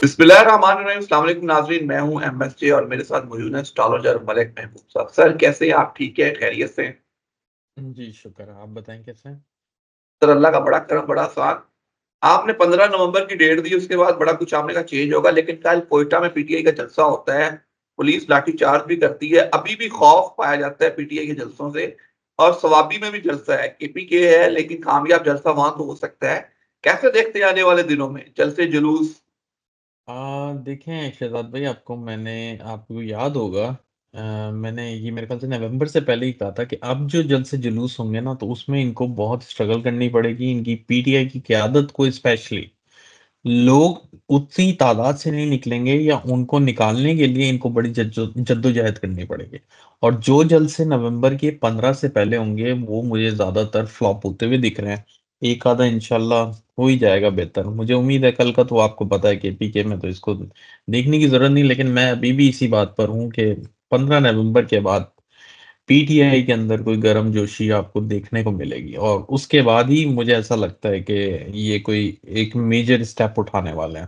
बिस्मिल्लाहिर्रहमानिर्रहीम। अस्सलाम वालेकुम नाज़रीन, मैं हूँ एमएसजे और मेरे साथ मौजूद हैं एस्ट्रोलॉजर मलिक महबूब साहब। सर कैसे हैं आप? ठीक है, खैरियत से हैं? जी, शुक्र है। आप बताएँ कैसे हैं? सर अल्लाह का बड़ा करम, बड़ा एहसान। आपने 15 नवंबर की डेट दी, उसके बाद बड़ा कुछ आपने कहा चेंज होगा, लेकिन कल क्वेटा में पीटीआई का जलसा होता है, पुलिस लाठीचार्ज भी करती है, अभी भी खौफ पाया जाता है पीटीआई के जलसों से और सवाबी में भी जलसा है, केपीके है लेकिन कामयाब जलसा वहाँ तो हो सकता है। कैसे देखते हैं आने वाले दिनों में जलसे जुलूस? देखें शहज़ाद भाई आपको याद होगा मैंने ये मेरे ख़्याल से नवंबर से पहले ही कहा था कि अब जो जल्द से जुलूस होंगे ना, तो उसमें इनको बहुत स्ट्रगल करनी पड़ेगी। इनकी पीटीआई की क़यादत को स्पेशली लोग उतनी तादाद से नहीं निकलेंगे या उनको निकालने के लिए इनको बड़ी जद्दोजहद करनी पड़ेगी। और जो जलसे नवंबर के 15 से पहले होंगे, वो मुझे ज़्यादातर फ्लॉप होते हुए दिख रहे हैं। एक आधा इंशाल्लाह हो ही जाएगा बेहतर। मुझे उम्मीद है कल का तो आपको पता है कि पीके में तो इसको देखने की ज़रूरत नहीं, लेकिन मैं अभी भी इसी बात पर हूँ कि 15 नवंबर के बाद पीटीआई के अंदर कोई गर्मजोशी आपको देखने को मिलेगी और उसके बाद ही मुझे ऐसा लगता है कि ये कोई एक मेजर स्टेप उठाने वाले हैं।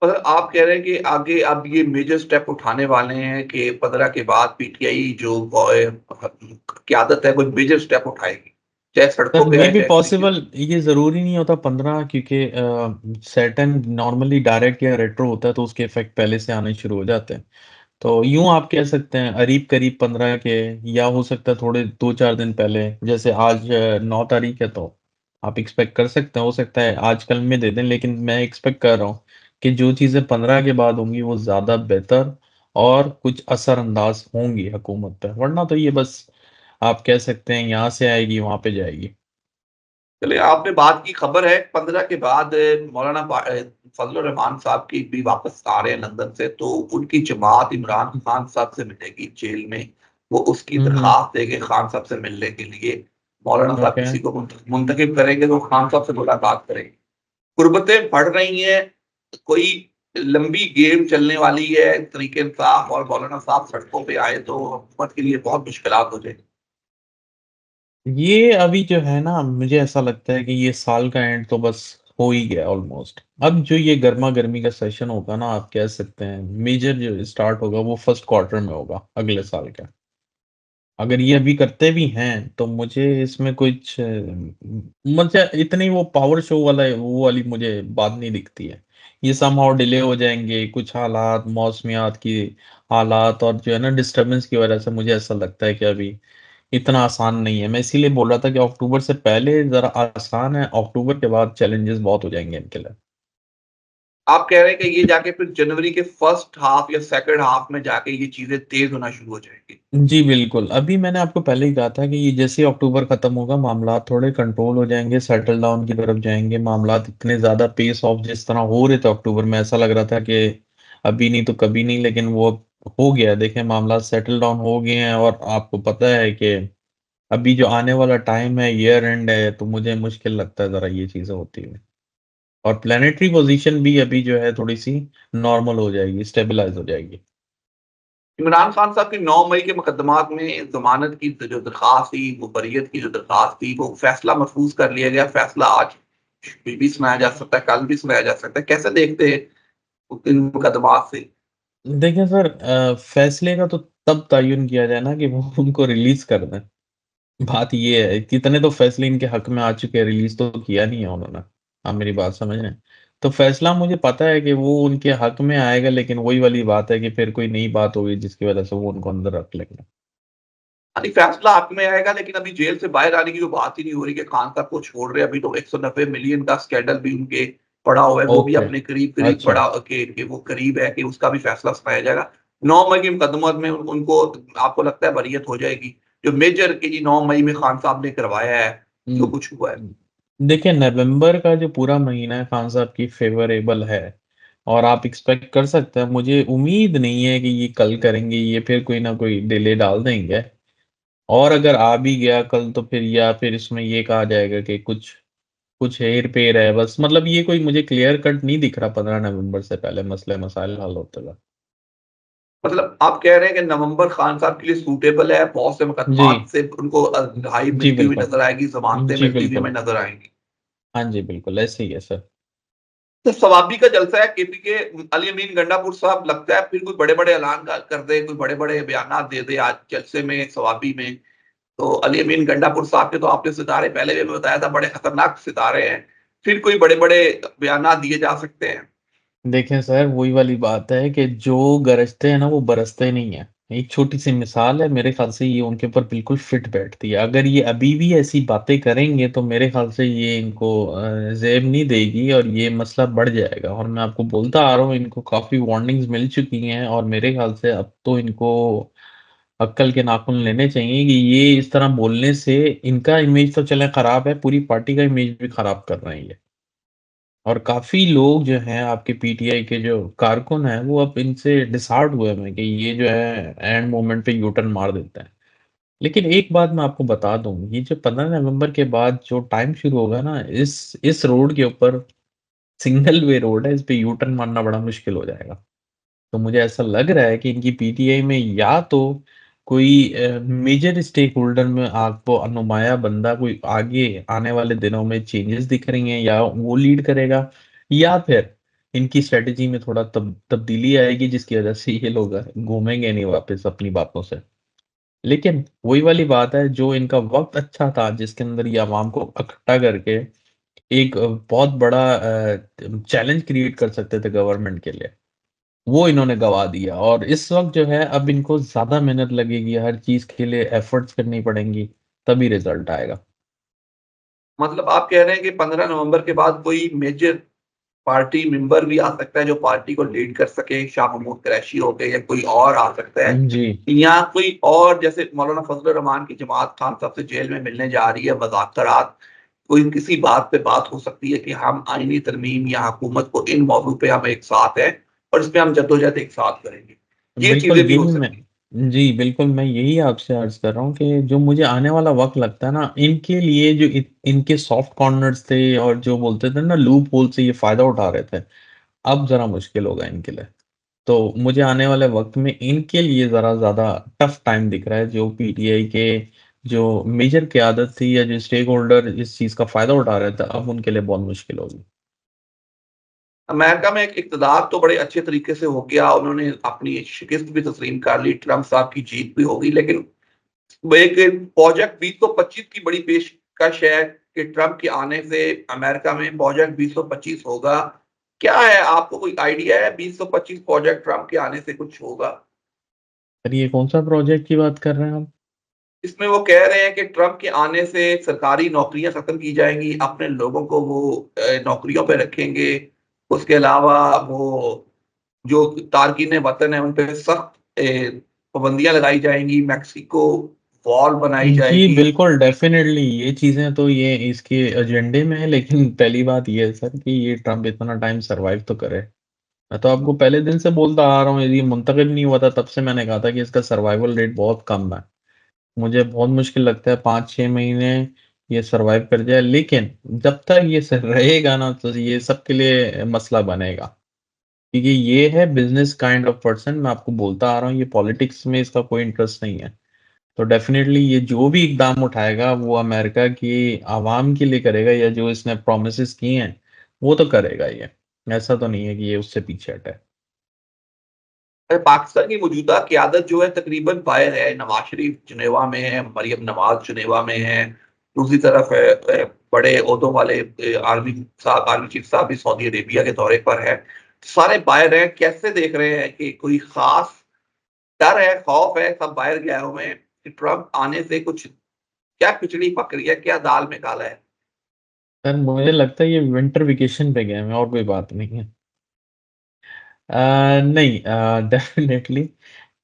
मतलब आप कह रहे हैं कि आगे अब ये मेजर स्टेप उठाने वाले हैं कि 15 के बाद पीटीआई जो क़यादत है कोई मेजर स्टेप उठाएगी, चाहे सर सड़कों पे मे आए बी चाहे तरीके पॉसिबल, से। ये ज़रूरी नहीं होता 15, क्योंकि सैटर्न नॉर्मली डायरेक्ट या रेट्रो होता है तो उसके इफ़ेक्ट पहले से आने शुरू हो जाते हैं। तो यूँ आप कह सकते हैं करीब-करीब 15 के, या हो सकता है थोड़े 2-4 दिन पहले, जैसे आज 9 तारीख है तो आप एक्सपेक्ट कर सकते हैं, हो सकता है आज कल में दे दें, लेकिन मैं एक्सपेक्ट कर रहा हूँ कि जो चीज़ें 15 के बाद होंगी वो ज़्यादा बेहतर और कुछ असरअंदाज होंगी हुकूमत पे, वरना तो ये बस आप कह सकते हैं यहाँ से आएगी वहाँ पे जाएगी। चलिए, आपने बात की, खबर है 15 के बाद मौलाना फजल रहमान साहब की भी वापस आ रहे हैं लंदन से, तो उनकी जमात इमरान खान साहब से मिलेगी जेल में। वो उसकी हुँ, हुँ। दरख्वास्त देंगे खान साहब से मिलने के लिए। मौलाना साहब ओके। किसी को मुंतखब करेंगे तो खान साहब से मुलाकात करेंगे। कुर्बतें बढ़ रही हैं, कोई लंबी गेम चलने वाली है, तरीके इंसाफ और मौलाना साहब सड़कों पे आए तो हुकूमत के लिए बहुत मुश्किलात हो जाएगी। ये अभी जो है ना, मुझे ऐसा लगता है कि ये साल का एंड तो बस हो ही गया ऑलमोस्ट। अब जो ये गर्मा-गर्मी का सेशन होगा ना, आप कह सकते हैं मेजर जो स्टार्ट होगा वो फर्स्ट क्वार्टर में होगा अगले साल का। अगर ये अभी करते भी हैं, तो मुझे इसमें कुछ मुझे इतनी वो पावर शो वाला वो वाली मुझे बात नहीं दिखती है। ये समहाउ डिले हो जाएँगे, कुछ हालात, मौसमियात की हालात और जो है ना डिस्टर्बेंस की वजह से मुझे ऐसा लगता है कि अभी इतना आसान नहीं है। मैं इसीलिए बोल रहा था कि अक्टूबर से पहले ज़रा आसान है, अक्टूबर के बाद चैलेंजेस बहुत हो जाएँगे इनके लिए। आप कह रहे हैं कि ये जाके फिर जनवरी के फर्स्ट हाफ या सेकंड हाफ में जाके ये चीज़ें तेज़ होना शुरू हो जाएँगी। जी, बिल्कुल। अभी मैंने आपको पहले ही कहा था कि ये जैसे ही अक्टूबर खत्म होगा, मामलात थोड़े कंट्रोल हो जाएँगे, सेटल डाउन की तरफ जाएँगे। मामलात इतने ज़्यादा पेस ऑफ जिस तरह हो रहे थे अक्टूबर में, ऐसा लग रहा था कि अभी नहीं तो कभी नहीं, लेकिन वो हो गया। देखें, मामलात सेटल डाउन हो गए हैं और आपको पता है कि अभी जो आने वाला टाइम है, ईयर एंड है, तो मुझे मुश्किल लगता है ज़रा ये चीज़ें होती हुई। और प्लैनेटरी पोज़ीशन भी अभी जो है थोड़ी-सी नॉर्मल हो जाएगी, स्टेबलाइज़ हो जाएगी। इमरान खान साहब की 9 मई के मुकदमात में ज़मानत की जो दरख़्वास्त थी, वो बरियत की जो दरख़्वास्त थी, वो फ़ैसला महफ़ूज़ कर लिया गया। फ़ैसला आज भी सुनाया जा सकता है, कल भी सुनाया जा सकता है। कैसे देखते हैं इन मुकदमात से? देखिए सर, फ़ैसले का तो तब तय्युन किया जाए ना कि वो उनको रिलीज़ कर दें। बात ये है, कितने तो फ़ैसले इनके हक़ में आ चुके हैं, रिलीज़ तो किया नहीं है उन्होंने। आप मेरी बात समझ रहे हैं? तो फ़ैसला मुझे पता है कि वो उनके हक़ में आएगा, लेकिन वही वाली बात है कि फिर कोई नई बात होगी जिसकी वज़ह से वो उनको अंदर रख लेंगे। यानी फ़ैसला हक़ में आएगा, लेकिन अभी जेल से बाहर आने की तो बात ही नहीं हो रही कि खान साहब को छोड़ रहे हैं। अभी तो 190 मिलियन का स्कैंडल भी उनके पड़ा हुआ है, वो भी ओके, अपने करीब-करीब अच्छा। पड़ा कि वो करीब है कि उसका भी फ़ैसला सुनाया जाएगा। 9 मई के मुकदमत में उनको आपको लगता है बरियत हो जाएगी? जो मेजर कि जी 9 मई में खान साहब ने करवाया है, जो कुछ हुआ है। हुँ। देखिए, नवंबर का जो पूरा महीना है खान साहब की फ़ेवरेबल है और आप एक्सपेक्ट कर सकते हैं, मुझे उम्मीद नहीं है कि ये कल करेंगे, ये फिर कोई ना कोई डिले डाल देंगे। और अगर आ भी गया कल तो फिर, या फिर इसमें ये कहा जाएगा कि कुछ कुछ हेर-फेर है बस, मतलब ये कोई मुझे क्लियर कट नहीं दिख रहा 15 नवंबर से पहले मसले-मसाइल हल होते हुए। मतलब आप कह रहे हैं कि नवंबर खान साहब के लिए सूटेबल है, बहुत से जी। मुकदमात से उनको रिहाई जी, मिलती हुई बिल्कुल। नज़र आएगी, ज़मानतें जी, मिलती हुई हमें बिल्कुल। नज़र आएँगी। हाँ जी, बिल्कुल, ऐसे ही है सर। तो सवाबी का जलसा है केपी के अली अमीन गंडापुर साहब, लगता है फिर कोई बड़े-बड़े ऐलान कर दे, कोई बड़े-बड़े बयानात दे दे आज जलसे में सवाबी में। तो अली अमीन गंडापुर साहब के तो आपने सितारे पहले भी बताया था बड़े खतरनाक सितारे हैं। फिर कोई बड़े-बड़े बयानात दिए जा सकते हैं। देखें सर, वही वाली बात है कि जो गरजते हैं ना वो बरसते नहीं है। एक छोटी सी मिसाल है, मेरे ख्याल से ये उनके ऊपर बिल्कुल फिट बैठती है। अगर ये अभी भी ऐसी बातें करेंगे तो मेरे ख्याल से ये इनको जेब नहीं देगी और ये मसला बढ़ जाएगा। और मैं आपको बोलता आ रहा हूँ, इनको काफी वार्निंग्स मिल चुकी हैं और मेरे ख्याल से अब तो इनको अक्ल के नाखून लेने चाहिए कि ये इस तरह बोलने से इनका इमेज तो चले खराब है, पूरी पार्टी का इमेज भी खराब कर रहे हैं ये। और काफ़ी लोग जो हैं आपके पीटीआई के जो कारकुन हैं, वो अब इनसे डिसहार्ट हुए हैं कि ये जो है एंड मोमेंट पे यू टर्न मार देता है। लेकिन एक बात मैं आपको बता दूँ, ये जो 15 नवंबर के बाद जो टाइम शुरू होगा ना, इस रोड के ऊपर सिंगल वे रोड है, इस पे यू टर्न मारना बड़ा मुश्किल हो जाएगा। तो मुझे ऐसा लग रहा है कि इनकी पीटीआई में या तो कोई मेजर स्टेक होल्डर में आपको नुमाया बंदा कोई आगे आने वाले दिनों में चेंजेस दिख रही हैं या वो लीड करेगा, या फिर इनकी स्ट्रेटेजी में थोड़ा तब्दीली आएगी जिसकी वजह से ये लोग घूमेंगे नहीं वापस अपनी बातों से। लेकिन वही वाली बात है, जो इनका वक्त अच्छा था जिसके अंदर ये आवाम को इकट्ठा करके एक बहुत बड़ा चैलेंज क्रिएट कर सकते थे गवर्नमेंट के लिए, वो इन्होंने गवा दिया। और इस वक़्त जो है अब इनको ज़्यादा मेहनत लगेगी, हर चीज़ के लिए एफर्ट्स करनी पड़ेंगी, तभी रिज़ल्ट आएगा। मतलब आप कह रहे हैं कि 15 नवंबर के बाद कोई मेजर पार्टी मेंबर भी आ सकता है जो पार्टी को लीड कर सके, शाह महमूद कुरैशी हो गए या कोई और आ सकता है, जी। या कोई और जैसे मौलाना फजल रहमान की जमात खान साहब से जेल में मिलने जा रही है, मुज़ाकरात, कोई किसी बात पे बात हो सकती है कि हम आईनी तरमीम या हुकूमत को इन मौज़ू पे हम एक साथ हैं और इसमें हम जद्दोजहद एक साथ करेंगे। ये बिल्कुल, चीज़ें भी हो यही मैं सकती हैं। जी, बिल्कुल मैं यही आपसे अर्ज़ कर रहा हूँ कि जो मुझे आने वाला वक़्त लगता है ना, इनके लिए जो इनके सॉफ्ट कॉर्नर्स थे और जो बोलते थे ना लूप होल से ये फ़ायदा उठा रहे थे, अब ज़रा मुश्किल होगा इनके लिए। तो मुझे आने वाले वक़्त में इनके लिए ज़रा ज़्यादा टफ़ टाइम दिख रहा है, जो पीटीआई के जो मेजर क़यादत थी या जो स्टेक होल्डर इस चीज़ का फ़ायदा उठा रहे थे, अब उनके लिए बहुत मुश्किल होगी। अमेरिका में एक इक़्तिदार तो बड़े अच्छे तरीके से हो गया, उन्होंने अपनी शिकस्त भी तस्लीम कर ली, ट्रम्प साहब की जीत भी हो गई, लेकिन वो एक प्रोजेक्ट 2025 की बड़ी पेशकश है कि ट्रम्प के आने से अमेरिका में प्रोजेक्ट 2025 होगा। क्या है, आपको कोई आइडिया है 2025 प्रोजेक्ट ट्रम्प के आने से कुछ होगा? सर, ये कौन-सा प्रोजेक्ट की बात कर रहे हैं आप? इसमें वो कह रहे हैं कि ट्रम्प के आने से सरकारी नौकरियाँ खत्म की जाएँगी, अपने लोगों को वो नौकरियों पे रखेंगे। उसके अलावा वो जो तारकीन वतन है उन पे सख्त पाबंदियाँ लगाई जाएँगी, मेक्सिको वॉल बनाई जी, जाएगी। बिल्कुल डेफ़िनेटली ये चीज़ें तो ये इसके एजेंडे में है, लेकिन पहली बात ये है सर कि ये ट्रम्प इतना टाइम सर्वाइव तो करे। मैं तो आपको पहले दिन से बोलता आ रहा हूँ, यदि मुंतखब नहीं हुआ था तब से मैंने कहा था कि इसका सर्वाइवल रेट बहुत कम है। मुझे बहुत मुश्किल लगता है 5-6 महीने ये सर्वाइव कर जाए, लेकिन जब तक ये रहेगा ना तो ये सबके लिए मसला बनेगा। क्योंकि ये है बिज़नेस काइंड ऑफ पर्सन, मैं आपको बोलता आ रहा हूँ, ये पॉलिटिक्स में इसका कोई इंटरेस्ट नहीं है। तो डेफ़िनेटली ये जो भी इक़दाम उठाएगा वो अमेरिका की आवाम के लिए करेगा या जो इसने प्रोमिसेस किए हैं, वो तो करेगा ये। ऐसा तो नहीं है कि ये उससे पीछे हटे। पाकिस्तान की मौजूदा क़यादत जो है तकरीबन बाहर है, नवाज़ शरीफ जिनेवा में है, मरियम नवाज़ जिनेवा में है, दूसरी तरफ बड़े ओहदों वाले आर्मी चीफ साहब भी सऊदी अरेबिया के दौरे पर हैं। सारे बाहर हैं, कैसे देख रहे हैं कि कोई ख़ास डर है, खौफ है, सब बाहर गए हुए हैं कि ट्रम्प आने से कुछ क्या खिचड़ी पक रही है, क्या दाल में काला है? सर, मुझे लगता है ये विंटर वेकेशन पे गए हैं और कोई बात नहीं है। नहीं, डेफ़िनेटली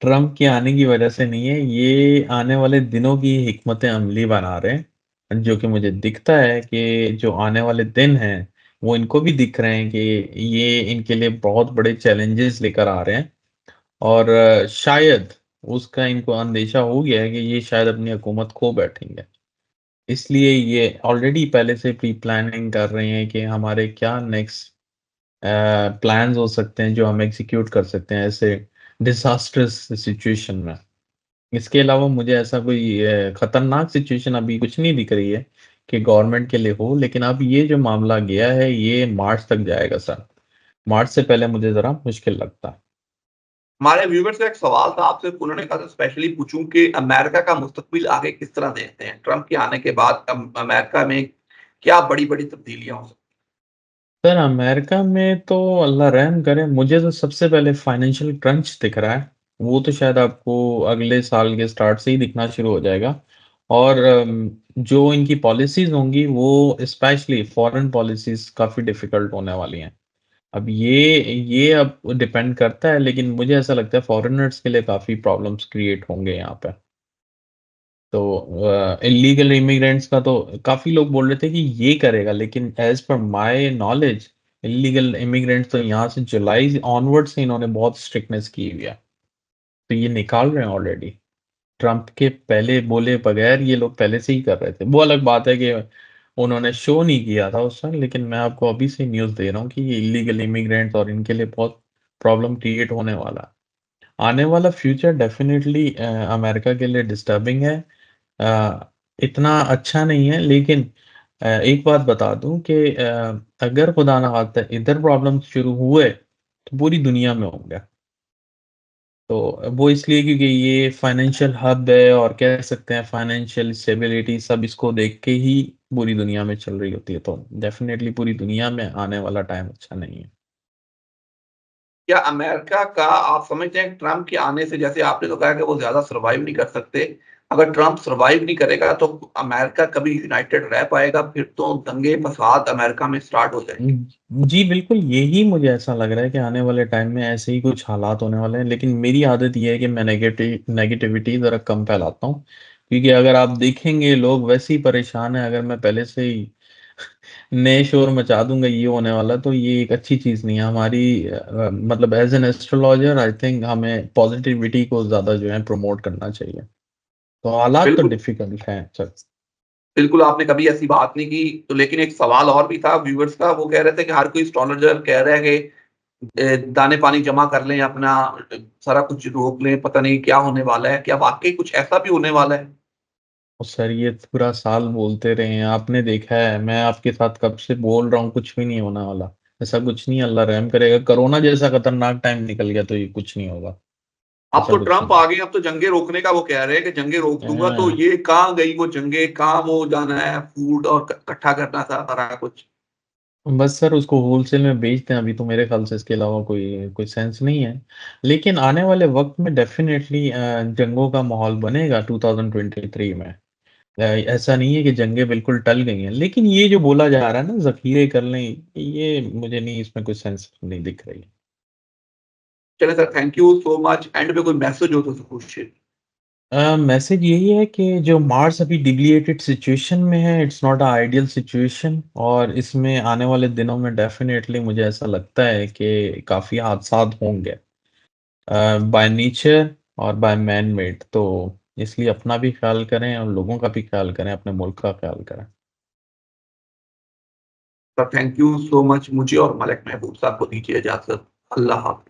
ट्रम्प के आने की वजह से नहीं है, ये आने वाले दिनों की हिकमत अमली बना रहे हैं, जो कि मुझे दिखता है कि जो आने वाले दिन हैं, वो इनको भी दिख रहे हैं कि ये इनके लिए बहुत बड़े चैलेंजेस लेकर आ रहे हैं। और शायद उसका इनको अंदेशा हो गया है कि ये शायद अपनी हुकूमत खो बैठेंगे। इसलिए ये ऑलरेडी पहले से प्री प्लानिंग कर रहे हैं कि हमारे क्या नेक्स्ट प्लान्स हो सकते हैं जो हम एग्ज़ीक्यूट कर सकते हैं ऐसे डिज़ास्ट्रस सिचुएशन में। इसके अलावा मुझे ऐसा कोई खतरनाक सिचुएशन अभी कुछ नहीं दिख रही है कि गवर्नमेंट के लिए हो, लेकिन अब ये जो मामला गया है, ये मार्च तक जाएगा सर। मार्च से पहले मुझे ज़रा मुश्किल लगता है। हमारे व्यूअर से एक सवाल था आपसे, उन्होंने कहा था स्पेशली पूछूं कि अमेरिका का मुस्तकबिल आगे किस तरह देखते हैं? ट्रंप के आने के बाद अमेरिका में क्या बड़ी-बड़ी तब्दीलियां हो सकती सर अमेरिका में तो अल्लाह रहम करे, मुझे तो सबसे पहले फाइनेंशियल क्रंच दिख रहा है। वो तो शायद आपको अगले साल के स्टार्ट से ही दिखना शुरू हो जाएगा। और जो इनकी पॉलिसीज़ होंगी वो स्पेशली फॉरेन पॉलिसीज़ काफ़ी डिफ़िकल्ट होने वाली हैं। अब ये अब डिपेंड करता है, लेकिन मुझे ऐसा लगता है फॉरेनर्स के लिए काफ़ी प्रॉब्लम्स क्रिएट होंगे यहाँ पे। तो इल्लीगल इमिग्रेंट्स का तो काफ़ी लोग बोल रहे थे कि ये करेगा, लेकिन as per my knowledge illegal immigrants तो यहाँ से जुलाई ऑनवर्ड से इन्होंने बहुत स्ट्रिक्टनेस की हुई है। तो ये निकाल रहे हैं ऑलरेडी। ट्रंप के पहले बोले बगैर ये लोग पहले से ही कर रहे थे। वो अलग बात है कि उन्होंने शो नहीं किया था उस समय, लेकिन मैं आपको अभी से न्यूज़ दे रहा हूँ कि ये इल्लीगल इमिग्रेंट्स और इनके लिए बहुत प्रॉब्लम क्रिएट होने वाला है। आने वाला फ्यूचर डेफ़िनेटली अमेरिका के लिए डिस्टर्बिंग है। इतना अच्छा नहीं है, लेकिन एक बात बता दूँ कि अगर खुदा ना ख़ास्ता इधर प्रॉब्लम शुरू हुए, तो पूरी दुनिया में होंगे। तो वो इसलिए क्योंकि ये फाइनेंशियल हब है और कह सकते हैं फाइनेंशियल स्टेबिलिटी सब इसको देख के ही पूरी दुनिया में चल रही होती है। तो डेफ़िनेटली पूरी दुनिया में आने वाला टाइम अच्छा नहीं है। क्या अमेरिका का आप समझते हैं कि ट्रंप के आने से, जैसे आपने तो कहा कि वो ज़्यादा सर्वाइव नहीं कर सकते, अगर ट्रंप सर्वाइव नहीं करेगा तो अमेरिका कभी यूनाइटेड रह पाएगा? फिर तो दंगे-फ़साद अमेरिका में स्टार्ट हो जाएँगे। जी, बिल्कुल यही मुझे ऐसा लग रहा है कि आने वाले टाइम में ऐसे ही कुछ हालात होने वाले हैं, लेकिन मेरी आदत ये है कि मैं नेगेटिविटी ज़रा कम फैलाता हूँ। क्योंकि अगर आप देखेंगे लोग वैसे ही परेशान हैं, अगर मैं पहले से ही नए शोर मचा दूँगा ये होने वाला, तो ये एक अच्छी चीज़ नहीं है। हमारी मतलब as an astrologer I think हमें पॉज़िटिविटी को ज़्यादा जो है प्रमोट करना चाहिए। तो हालात तो बिल्कुल, डिफ़िकल्ट हैं। बिल्कुल आपने कभी ऐसी बात नहीं की। तो लेकिन एक सवाल और भी था व्यूअर्स का, वो कह रहे थे कि हर कोई एस्ट्रोलॉजर कह रहा है कि दाने-पानी जमा कर लें अपना, सारा कुछ रोक लें, पता नहीं क्या होने वाला है। क्या वाक़ई कुछ ऐसा भी होने वाला है? सर ये पूरा साल बोलते रहे हैं, आपने देखा है, मैं आपके साथ कब से बोल रहा हूँ कुछ भी नहीं होने वाला। ऐसा कुछ नहीं है, अल्लाह रहम करेगा। कोरोना जैसा खतरनाक टाइम निकल गया तो ये कुछ नहीं होगा, अब ऐसा तो कुछ ट्रंप नहीं आ गए, अब तो जंगें रोकने का वो कह रहे हैं कि जंगें रोक दूँगा, तो है। ये कहाँ गई वो जंगें? कहाँ वो जाना है फूड और इकट्ठा करना था सारा कुछ? बस सर उसको होलसेल में बेच दें, अभी तो मेरे ख़्याल से इसके अलावा कोई कोई सेंस नहीं है। लेकिन आने वाले वक़्त में डेफ़िनेटली जंगों का माहौल बनेगा 2023 में। ऐसा नहीं है कि जंगें बिल्कुल टल गई हैं, लेकिन ये जो बोला जा रहा है ना ज़ख़ीरे कर लें, ये मुझे नहीं, इसमें कोई सेंस नहीं दिख रही। चलें sir, thank you so much. And पे कोई मैसेज हो तो पूछिए। मैसेज यही है कि जो मार्स अभी डिग्लिएटेड सिचुएशन में है, it's not a ideal situation और इसमें आने वाले दिनों में डेफ़िनेटली मुझे ऐसा लगता है कि काफ़ी हादसात होंगे। बाय नेचर और बाय मैन मेड, तो इसलिए अपना भी ख्याल करें और लोगों का भी ख्याल करें, अपने मुल्क का ख्याल करें। Sir thank you so much. मुझे और मलिक महबूब साहब को दीजिए इजाज़त। अल्लाह हाफ़िज़।